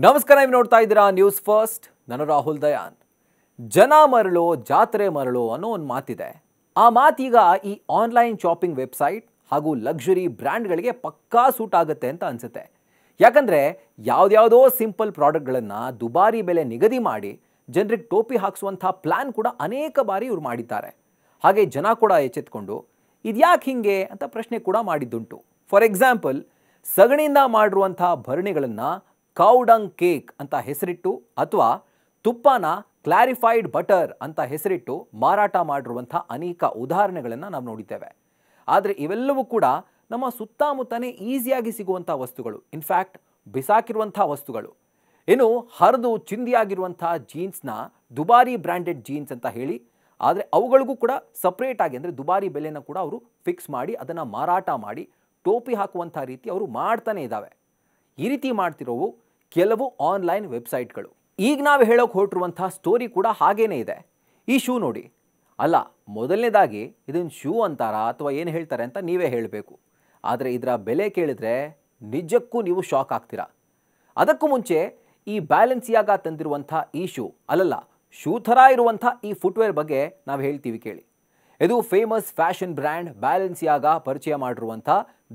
ನಮಸ್ಕಾರ, ನೀವು ನೋಡ್ತಾ ಇದ್ದೀರಾ ನ್ಯೂಸ್ ಫಸ್ಟ್. ನಾನು ರಾಹುಲ್ ದಯಾನ್. ಜನ ಮರಳು ಜಾತ್ರೆ ಮರಳು ಅನ್ನೋ ಒಂದು ಮಾತಿದೆ. ಆ ಮಾತೀಗ ಈ ಆನ್ಲೈನ್ ಶಾಪಿಂಗ್ ವೆಬ್ಸೈಟ್ ಹಾಗೂ ಲಕ್ಸುರಿ ಬ್ರ್ಯಾಂಡ್ಗಳಿಗೆ ಪಕ್ಕಾ ಸೂಟ್ ಆಗುತ್ತೆ ಅಂತ ಅನ್ಸುತ್ತೆ. ಯಾಕಂದರೆ ಯಾವುದ್ಯಾವುದೋ ಸಿಂಪಲ್ ಪ್ರಾಡಕ್ಟ್ಗಳನ್ನು ದುಬಾರಿ ಬೆಲೆ ನಿಗದಿ ಮಾಡಿ ಜನರಿಗೆ ಟೋಪಿ ಹಾಕಿಸುವಂಥ ಪ್ಲ್ಯಾನ್ ಕೂಡ ಅನೇಕ ಬಾರಿ ಇವ್ರು ಮಾಡಿದ್ದಾರೆ. ಹಾಗೆ ಜನ ಕೂಡ ಎಚ್ಚೆತ್ಕೊಂಡು ಇದ್ಯಾಕೆ ಹಿಂಗೆ ಅಂತ ಪ್ರಶ್ನೆ ಕೂಡ ಮಾಡಿದ್ದುಂಟು. ಫಾರ್ ಎಕ್ಸಾಂಪಲ್, ಸಗಣಿಯಿಂದ ಮಾಡಿರುವಂಥ ಭರಣಿಗಳನ್ನು ಕೌಡಂಗ್ ಕೇಕ್ ಅಂತ ಹೆಸರಿಟ್ಟು ಅಥವಾ ತುಪ್ಪನ ಕ್ಲಾರಿಫೈಡ್ ಬಟರ್ ಅಂತ ಹೆಸರಿಟ್ಟು ಮಾರಾಟ ಮಾಡಿರುವಂಥ ಅನೇಕ ಉದಾಹರಣೆಗಳನ್ನು ನಾವು ನೋಡಿದ್ದೇವೆ. ಆದರೆ ಇವೆಲ್ಲವೂ ಕೂಡ ನಮ್ಮ ಸುತ್ತಮುತ್ತನೇ ಈಸಿಯಾಗಿ ಸಿಗುವಂಥ ವಸ್ತುಗಳು, ಇನ್ಫ್ಯಾಕ್ಟ್ ಬಿಸಾಕಿರುವಂಥ ವಸ್ತುಗಳು. ಇನ್ನು ಹರಿದು ಚಿಂದಿಯಾಗಿರುವಂಥ ಜೀನ್ಸ್ನ ದುಬಾರಿ ಬ್ರ್ಯಾಂಡೆಡ್ ಜೀನ್ಸ್ ಅಂತ ಹೇಳಿ, ಆದರೆ ಅವುಗಳಿಗೂ ಕೂಡ ಸಪ್ರೇಟಾಗಿ ಅಂದರೆ ದುಬಾರಿ ಬೆಲೆನ ಕೂಡ ಅವರು ಫಿಕ್ಸ್ ಮಾಡಿ ಅದನ್ನು ಮಾರಾಟ ಮಾಡಿ ಟೋಪಿ ಹಾಕುವಂಥ ರೀತಿ ಅವರು ಮಾಡ್ತಾನೆ ಇದ್ದಾವೆ. ಈ ರೀತಿ ಮಾಡ್ತಿರೋವು ಕೆಲವು ಆನ್ಲೈನ್ ವೆಬ್ಸೈಟ್ಗಳು. ಈಗ ನಾವು ಹೇಳೋಕೆ ಹೊರಟಿರುವಂಥ ಸ್ಟೋರಿ ಕೂಡ ಹಾಗೇನೇ ಇದೆ. ಈ ಶೂ ನೋಡಿ, ಅಲ್ಲ ಮೊದಲನೇದಾಗಿ ಇದನ್ನು ಶೂ ಅಂತಾರಾ ಅಥವಾ ಏನು ಹೇಳ್ತಾರೆ ಅಂತ ನೀವೇ ಹೇಳಬೇಕು. ಆದರೆ ಇದರ ಬೆಲೆ ಕೇಳಿದ್ರೆ ನಿಜಕ್ಕೂ ನೀವು ಶಾಕ್ ಆಗ್ತೀರಾ. ಅದಕ್ಕೂ ಮುಂಚೆ ಈ ಬ್ಯಾಲೆನ್ಸಿಯಾಗ ತಂದಿರುವಂಥ ಈ ಶೂ, ಅಲ್ಲಲ್ಲ ಶೂ ಥರ ಇರುವಂಥ ಈ ಫುಟ್ವೇರ್ ಬಗ್ಗೆ ನಾವು ಹೇಳ್ತೀವಿ ಕೇಳಿ. ಇದು ಫೇಮಸ್ ಫ್ಯಾಷನ್ ಬ್ರ್ಯಾಂಡ್ ಬ್ಯಾಲೆನ್ಸಿಯಾಗ ಪರಿಚಯ ಮಾಡಿರುವಂಥ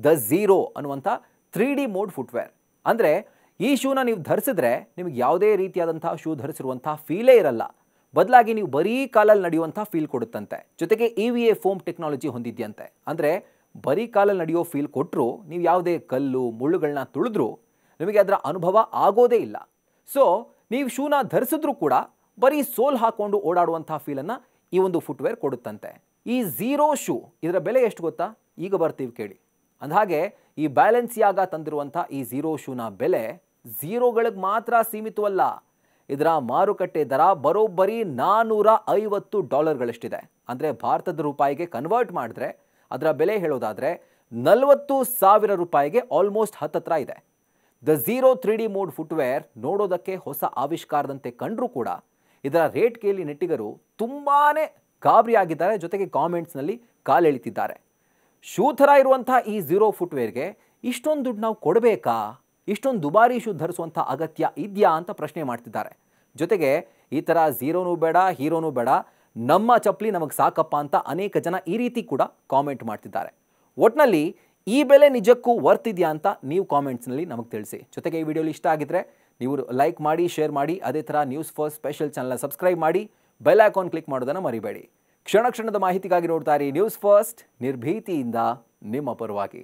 ದ ಝೀರೋ ಅನ್ನುವಂಥ 3D ಮೋಡ್ ಫುಟ್ವೇರ್. ಅಂದರೆ ಈ ಶೂನ ನೀವು ಧರಿಸಿದ್ರೆ ನಿಮಗೆ ಯಾವುದೇ ರೀತಿಯಾದಂಥ ಶೂ ಧರಿಸಿರುವಂಥ ಫೀಲೇ ಇರಲ್ಲ. ಬದಲಾಗಿ ನೀವು ಬರೀ ಕಾಲಲ್ಲಿ ನಡೆಯುವಂಥ ಫೀಲ್ ಕೊಡುತ್ತಂತೆ. ಜೊತೆಗೆ EVA ಫೋಮ್ ಟೆಕ್ನಾಲಜಿ ಹೊಂದಿದ್ಯಂತೆ. ಅಂದರೆ ಬರೀ ಕಾಲಲ್ಲಿ ನಡೆಯೋ ಫೀಲ್ ಕೊಟ್ಟರು ನೀವು ಯಾವುದೇ ಕಲ್ಲು ಮುಳ್ಳುಗಳನ್ನ ತುಳಿದ್ರೂ ನಿಮಗೆ ಅದರ ಅನುಭವ ಆಗೋದೇ ಇಲ್ಲ. ಸೊ ನೀವು ಶೂನ ಧರಿಸಿದ್ರೂ ಕೂಡ ಬರೀ ಸೋಲ್ ಹಾಕ್ಕೊಂಡು ಓಡಾಡುವಂಥ ಫೀಲನ್ನು ಈ ಒಂದು ಫುಟ್ವೇರ್ ಕೊಡುತ್ತಂತೆ. ಈ ಝೀರೋ ಶೂ ಇದರ ಬೆಲೆ ಎಷ್ಟು ಗೊತ್ತಾ? ಈಗ ಬರ್ತೀವಿ ಕೇಳಿ. ಅಂದಹಾಗೆ ಈ ಬ್ಯಾಲೆನ್ಸಿಯಾಗ ತಂದಿರುವಂಥ ಈ ಝೀರೋ ಶೂನ ಬೆಲೆ ಝೀರೋಗಳಿಗೆ ಮಾತ್ರ ಸೀಮಿತವಲ್ಲ. ಇದರ ಮಾರುಕಟ್ಟೆ ದರ ಬರೋಬ್ಬರಿ $450 ಅಂದರೆ ಭಾರತದ ರೂಪಾಯಿಗೆ ಕನ್ವರ್ಟ್ ಮಾಡಿದ್ರೆ ಅದರ ಬೆಲೆ ಹೇಳೋದಾದರೆ $40,000 ಆಲ್ಮೋಸ್ಟ್ ಹತ್ತತ್ರ ಇದೆ. The zero 3D mode footwear ನೋಡೋದಕ್ಕೆ ಹೊಸ ಆವಿಷ್ಕಾರದಂತೆ ಕಂಡರೂ ಕೂಡ ಇದರ ರೇಟ್ ಕೇಳಿ ನೆಟ್ಟಿಗರು ತುಂಬಾ ಗಾಬರಿಯಾಗಿದ್ದಾರೆ. ಜೊತೆಗೆ ಕಾಮೆಂಟ್ಸ್ನಲ್ಲಿ ಕಾಲೆಳಿತಿದ್ದಾರೆ. ಶೂ ಥರ ಇರುವಂಥ ಈ ಝೀರೋ ಫುಟ್ವೇರ್ಗೆ ಇಷ್ಟೊಂದು ದುಡ್ಡು ನಾವು ಕೊಡಬೇಕಾ? ಇಷ್ಟೊಂದು ದುಬಾರಿ ಶೂ ಧರಿಸುವಂಥ ಅಗತ್ಯ ಇದೆಯಾ ಅಂತ ಪ್ರಶ್ನೆ ಮಾಡ್ತಿದ್ದಾರೆ. ಜೊತೆಗೆ ಈ ಥರ ಝೀರೋನೂ ಬೇಡ ಹೀರೋನೂ ಬೇಡ, ನಮ್ಮ ಚಪ್ಪಲಿ ನಮಗೆ ಸಾಕಪ್ಪ ಅಂತ ಅನೇಕ ಜನ ಈ ರೀತಿ ಕೂಡ ಕಾಮೆಂಟ್ ಮಾಡ್ತಿದ್ದಾರೆ. ಒಟ್ಟಿನಲ್ಲಿ ಈ ಬೆಲೆ ನಿಜಕ್ಕೂ ವರ್ತ್ ಇದೆಯಾ ಅಂತ ನೀವು ಕಾಮೆಂಟ್ಸ್ನಲ್ಲಿ ನಮಗೆ ತಿಳಿಸಿ. ಜೊತೆಗೆ ಈ ವಿಡಿಯೋಲಿ ಇಷ್ಟ ಆಗಿದ್ರೆ ನೀವು ಲೈಕ್ ಮಾಡಿ, ಶೇರ್ ಮಾಡಿ. ಅದೇ ಥರ ನ್ಯೂಸ್ ಫಸ್ಟ್ ಸ್ಪೆಷಲ್ ಚಾನಲ್ನ ಸಬ್ಸ್ಕ್ರೈಬ್ ಮಾಡಿ, ಬೆಲ್ ಐಕಾನ್ ಕ್ಲಿಕ್ ಮಾಡೋದನ್ನು ಮರಿಬೇಡಿ. ಕ್ಷಣ ಕ್ಷಣದ ಮಾಹಿತಿಗಾಗಿ ನೋಡ್ತಾ ಇರಿ ನ್ಯೂಸ್ ಫಸ್ಟ್, ನಿರ್ಭೀತಿಯಿಂದ ನಿಮ್ಮ ಪರವಾಗಿ.